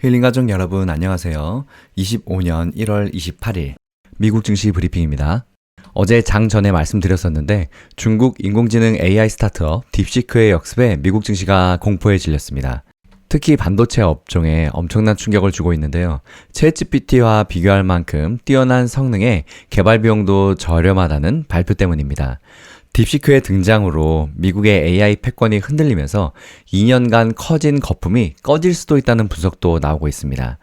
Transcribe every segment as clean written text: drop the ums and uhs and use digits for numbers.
힐링가족 여러분 안녕하세요. 25년 1월 28일 미국 증시 브리핑입니다. 어제 장 전에 말씀드렸었는데 중국 인공지능 AI 스타트업 딥시크의 역습에 미국 증시가 공포에 질렸습니다. 특히 반도체 업종에 엄청난 충격을 주고 있는데요. 챗GPT와 비교할 만큼 뛰어난 성능에 개발 비용도 저렴하다는 발표 때문입니다. 딥시크의 등장으로 미국의 AI 패권이 흔들리면서 2년간 커진 거품이 꺼질 수도 있다는 분석도 나오고 있습니다.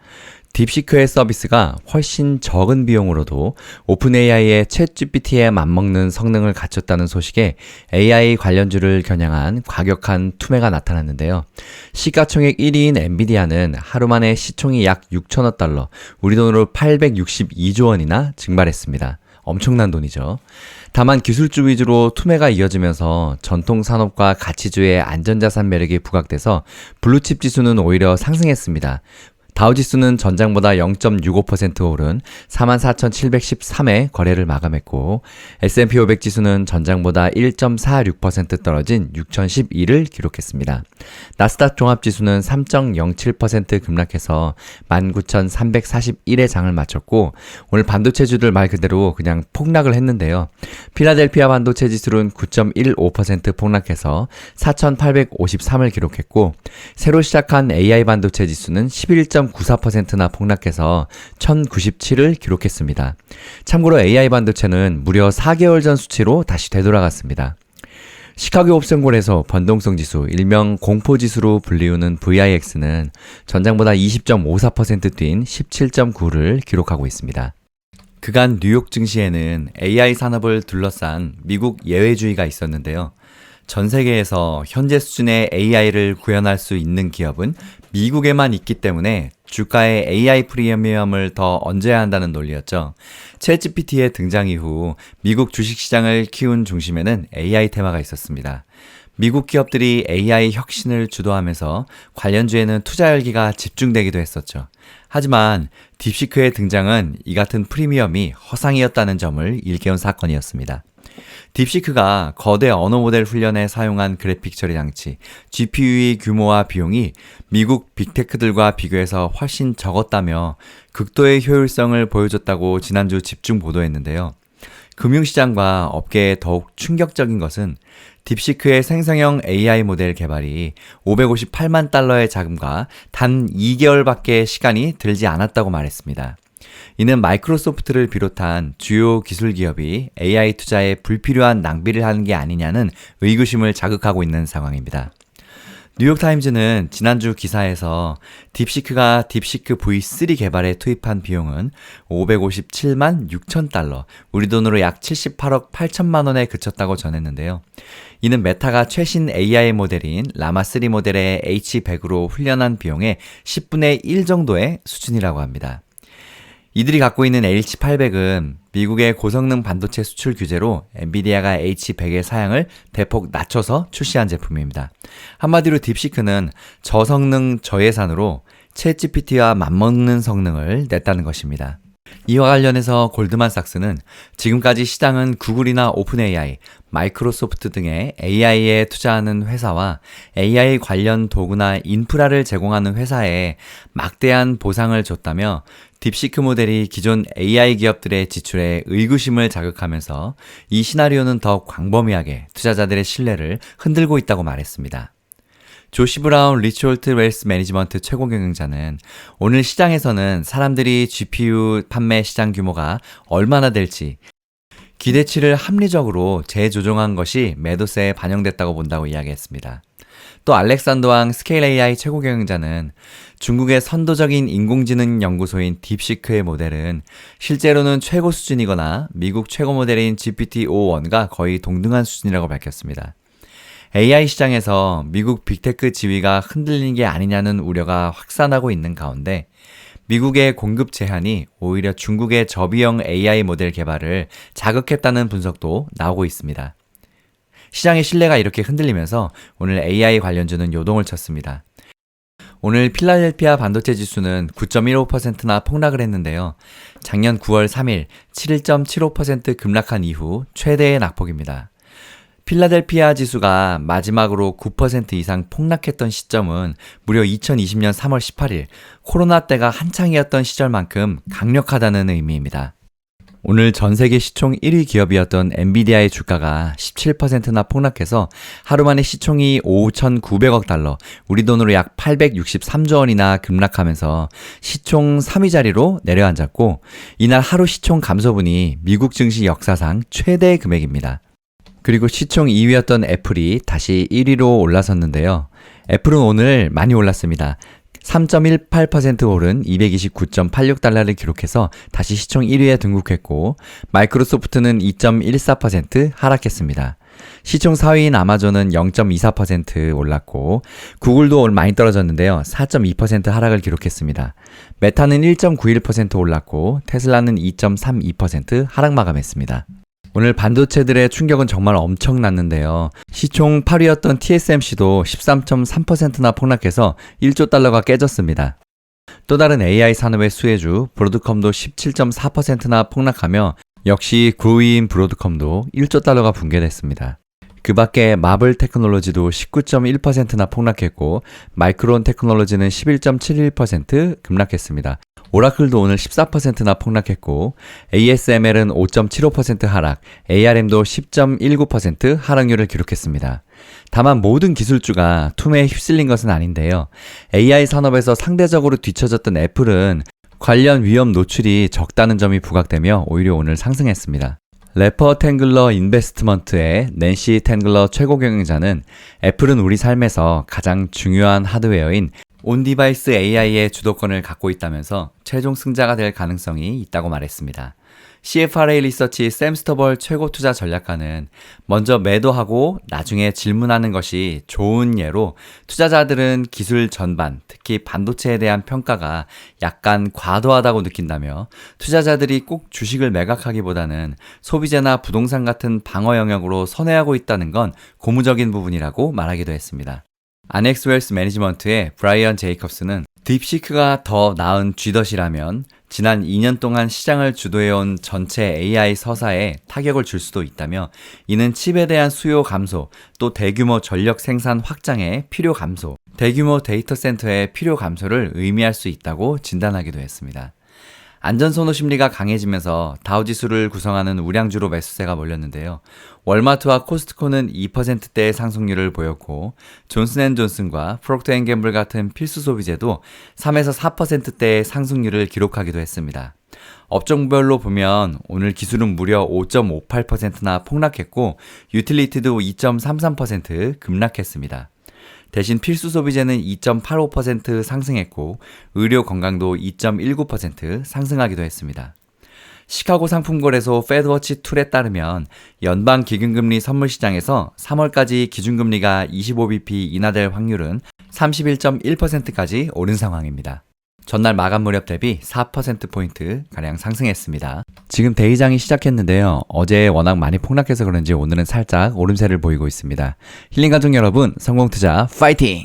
딥시크의 서비스가 훨씬 적은 비용으로도 오픈 AI의 챗GPT에 맞먹는 성능을 갖췄다는 소식에 AI 관련주를 겨냥한 과격한 투매가 나타났는데요. 시가총액 1위인 엔비디아는 하루 만에 시총이 약 6천억 달러, 우리 돈으로 862조 원이나 증발했습니다. 엄청난 돈이죠. 다만 기술주 위주로 투매가 이어지면서 전통 산업과 가치주의 안전자산 매력이 부각돼서 블루칩 지수는 오히려 상승했습니다. 다우지수는 전장보다 0.65% 오른 44,713에 거래를 마감했고 S&P 500 지수는 전장보다 1.46% 떨어진 6,012를 기록했습니다. 나스닥 종합지수는 3.07% 급락해서 19,341의 장을 마쳤고 오늘 반도체주들 말 그대로 그냥 폭락을 했는데요. 필라델피아 반도체 지수는 9.15% 폭락해서 4,853을 기록했고 새로 시작한 AI 반도체 지수는 11.94%나 폭락해서 1097을 기록했습니다. 참고로 AI 반도체는 무려 4개월 전 수치로 다시 되돌아갔습니다. 시카고 옵션골에서 변동성 지수, 일명 공포지수로 불리우는 VIX는 전장보다 20.54% 뛴 17.9를 기록하고 있습니다. 그간 뉴욕 증시에는 AI 산업을 둘러싼 미국 예외주의가 있었는데요. 전 세계에서 현재 수준의 AI를 구현할 수 있는 기업은 미국에만 있기 때문에 주가의 AI 프리미엄을 더 얹어야 한다는 논리였죠. 챗GPT의 등장 이후 미국 주식시장을 키운 중심에는 AI 테마가 있었습니다. 미국 기업들이 AI 혁신을 주도하면서 관련주에는 투자 열기가 집중되기도 했었죠. 하지만 딥시크의 등장은 이 같은 프리미엄이 허상이었다는 점을 일깨운 사건이었습니다. 딥시크가 거대 언어 모델 훈련에 사용한 그래픽 처리 장치 GPU의 규모와 비용이 미국 빅테크들과 비교해서 훨씬 적었다며 극도의 효율성을 보여줬다고 지난주 집중 보도했는데요. 금융시장과 업계에 더욱 충격적인 것은 딥시크의 생성형 AI 모델 개발이 558만 달러의 자금과 단 2개월밖에 시간이 들지 않았다고 말했습니다. 이는 마이크로소프트를 비롯한 주요 기술 기업이 AI 투자에 불필요한 낭비를 하는 게 아니냐는 의구심을 자극하고 있는 상황입니다. 뉴욕타임즈는 지난주 기사에서 딥시크가 딥시크 V3 개발에 투입한 비용은 557만 6천 달러, 우리 돈으로 약 78억 8천만 원에 그쳤다고 전했는데요. 이는 메타가 최신 AI 모델인 라마3 모델의 H100으로 훈련한 비용의 10분의 1 정도의 수준이라고 합니다. 이들이 갖고 있는 H800은 미국의 고성능 반도체 수출 규제로 엔비디아가 H100의 사양을 대폭 낮춰서 출시한 제품입니다. 한마디로 딥시크는 저성능 저예산으로 챗GPT와 맞먹는 성능을 냈다는 것입니다. 이와 관련해서 골드만삭스는 지금까지 시장은 구글이나 오픈AI, 마이크로소프트 등의 AI에 투자하는 회사와 AI 관련 도구나 인프라를 제공하는 회사에 막대한 보상을 줬다며 딥시크 모델이 기존 AI 기업들의 지출에 의구심을 자극하면서 이 시나리오는 더 광범위하게 투자자들의 신뢰를 흔들고 있다고 말했습니다. 조시 브라운 리츠홀트 웰스 매니지먼트 최고 경영자는 오늘 시장에서는 사람들이 GPU 판매 시장 규모가 얼마나 될지 기대치를 합리적으로 재조정한 것이 매도세에 반영됐다고 본다고 이야기했습니다. 또 알렉산더 왕 스케일 AI 최고 경영자는 중국의 선도적인 인공지능 연구소인 딥시크의 모델은 실제로는 최고 수준이거나 미국 최고 모델인 GPT-5.1과 거의 동등한 수준이라고 밝혔습니다. AI 시장에서 미국 빅테크 지위가 흔들리는 게 아니냐는 우려가 확산하고 있는 가운데 미국의 공급 제한이 오히려 중국의 저비용 AI 모델 개발을 자극했다는 분석도 나오고 있습니다. 시장의 신뢰가 이렇게 흔들리면서 오늘 AI 관련주는 요동을 쳤습니다. 오늘 필라델피아 반도체 지수는 9.15%나 폭락을 했는데요. 작년 9월 3일 7.75% 급락한 이후 최대의 낙폭입니다. 필라델피아 지수가 마지막으로 9% 이상 폭락했던 시점은 무려 2020년 3월 18일 코로나 때가 한창이었던 시절만큼 강력하다는 의미입니다. 오늘 전 세계 시총 1위 기업이었던 엔비디아의 주가가 17%나 폭락해서 하루 만에 시총이 5,900억 달러, 우리 돈으로 약 863조 원이나 급락하면서 시총 3위 자리로 내려앉았고, 이날 하루 시총 감소분이 미국 증시 역사상 최대의 금액입니다. 그리고 시총 2위였던 애플이 다시 1위로 올라섰는데요. 애플은 오늘 많이 올랐습니다. 3.18% 오른 229.86달러를 기록해서 다시 시총 1위에 등극했고, 마이크로소프트는 2.14% 하락했습니다. 시총 4위인 아마존은 0.24% 올랐고, 구글도 오늘 많이 떨어졌는데요. 4.2% 하락을 기록했습니다. 메타는 1.91% 올랐고, 테슬라는 2.32% 하락 마감했습니다. 오늘 반도체들의 충격은 정말 엄청났는데요. 시총 8위였던 TSMC도 13.3%나 폭락해서 1조 달러가 깨졌습니다. 또 다른 AI 산업의 수혜주 브로드컴도 17.4%나 폭락하며 역시 9위인 브로드컴도 1조 달러가 붕괴됐습니다. 그 밖에 마블 테크놀로지도 19.1%나 폭락했고, 마이크론 테크놀로지는 11.71% 급락했습니다. 오라클도 오늘 14%나 폭락했고, ASML은 5.75% 하락, ARM도 10.19% 하락률을 기록했습니다. 다만 모든 기술주가 투매에 휩쓸린 것은 아닌데요. AI 산업에서 상대적으로 뒤처졌던 애플은 관련 위험 노출이 적다는 점이 부각되며 오히려 오늘 상승했습니다. 래퍼 탱글러 인베스트먼트의 낸시 탱글러 최고 경영자는 애플은 우리 삶에서 가장 중요한 하드웨어인 온디바이스 AI의 주도권을 갖고 있다면서 최종 승자가 될 가능성이 있다고 말했습니다. CFRA 리서치 샘 스터벌 최고 투자 전략가는 먼저 매도하고 나중에 질문하는 것이 좋은 예로 투자자들은 기술 전반, 특히 반도체에 대한 평가가 약간 과도하다고 느낀다며 투자자들이 꼭 주식을 매각하기보다는 소비재나 부동산 같은 방어 영역으로 선회하고 있다는 건 고무적인 부분이라고 말하기도 했습니다. 아넥스 웰스 매니지먼트의 브라이언 제이컵스는 딥시크가 더 나은 쥐덫이라면 지난 2년 동안 시장을 주도해온 전체 AI 서사에 타격을 줄 수도 있다며, 이는 칩에 대한 수요 감소, 또 대규모 전력 생산 확장의 필요 감소, 대규모 데이터 센터의 필요 감소를 의미할 수 있다고 진단하기도 했습니다. 안전선호 심리가 강해지면서 다우지수를 구성하는 우량주로 매수세가 몰렸는데요. 월마트와 코스트코는 2%대의 상승률을 보였고, 존슨앤존슨과 프록터앤갬블 같은 필수 소비재도 3에서 4%대의 상승률을 기록하기도 했습니다. 업종별로 보면 오늘 기술은 무려 5.58%나 폭락했고, 유틸리티도 2.33% 급락했습니다. 대신 필수 소비재는 2.85% 상승했고, 의료 건강도 2.19% 상승하기도 했습니다. 시카고 상품거래소 페드워치 툴에 따르면 연방 기금금리 선물 시장에서 3월까지 기준금리가 25bp 인하될 확률은 31.1%까지 오른 상황입니다. 전날 마감 무렵 대비 4%포인트가량 상승했습니다. 지금 대이장이 시작했는데요. 어제 워낙 많이 폭락해서 그런지 오늘은 살짝 오름세를 보이고 있습니다. 힐링가족 여러분, 성공투자 파이팅!